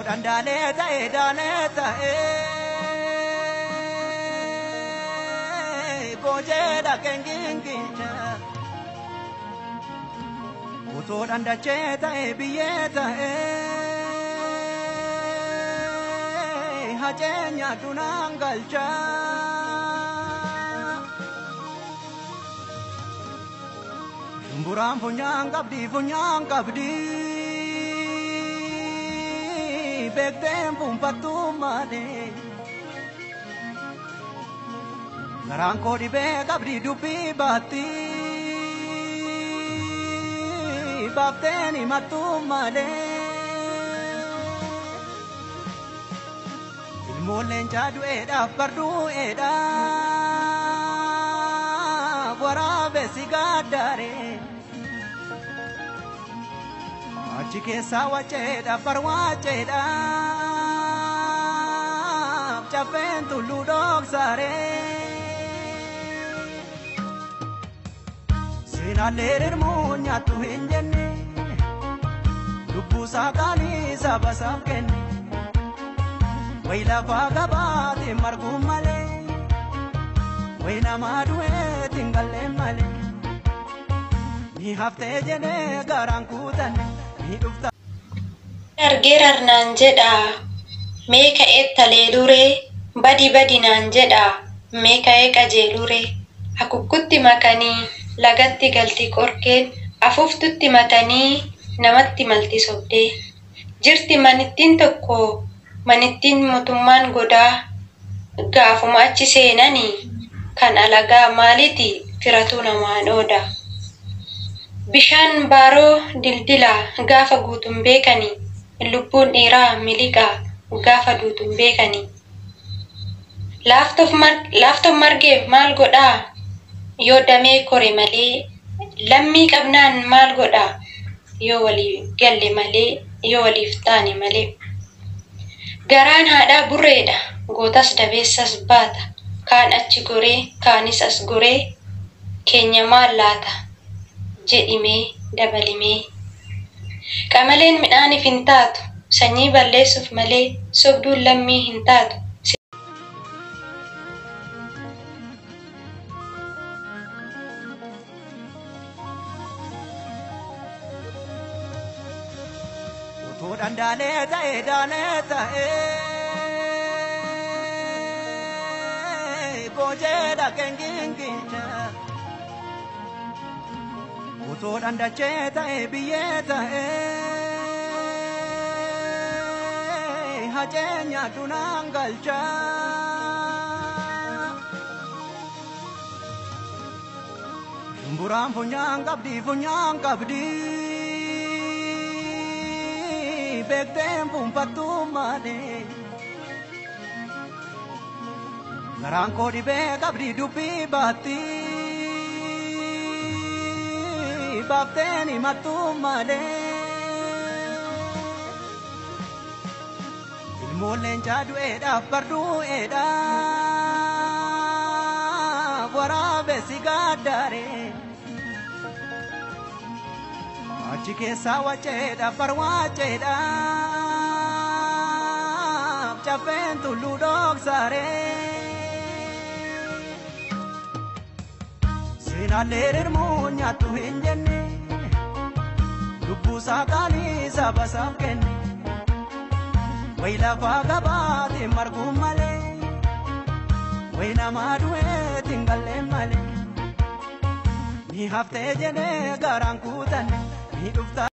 Dandaleta daneta bojeda kenginginja uto dandacheta biyeta hajenya tunangalcha Buram punyang kabdi Bektem pumpatumane Narangko di bekabri dupi bati Bakteni matumane Ilmulen jadu eda pardu eda Warabe sigadare Chike sawa cheda parwa cheda chapen tu ludok sare sina lerer monya tu hinjene lubu sakani sabasam kenne waila vagabati margumale waina madwe tingale male ni hafte jene garankutan Argerar nan jedha meeka ettaleelure badi nan jedha meeka qajeelure hakukkutti makanii lagatti galti qorkeen afuftutti matanii namatti malti sobdee jirti manittiin tokko manittiin mootummaan godaa gaafuma achi seenanii kan alagaa maaliti firatu namaan ooda Bishaan baaroo dildila gaafa guutuun beekanii lubbuun dhiiraa miliqaa gaafa duutuun beekanii laaftoof margeef maal godhaa yoo damee kore malee lammii qabnaan maal godhaa yoo walii galle malee yoo waliif taane malee garaan haadhaa burreedha gootas dabeessas baata kaan achi goree kaanis as goree keenya maal laata jedhimee dabalimee qamaleen midhaaniif hin taatu sanyii balleessuuf malee sobduun lammii hin taatu uto dandaleta daneta bojeda kenginginja uto dandacheta biyeta hajenya tunangalcha Buram punyang kabdi Bektem pumpatumane Narangko di bekabri dupi bati Bakteni matumane Ilmulen jadu eda pardu eda Warabe sigadare Chike sawa cheda parwa cheda chapen tu ludok sare sina lerer monya tu hinjene lubu sakani sabasam kenne waila vagabati margumale waina madwe tingale male ni hafte jene garankutan ni ufta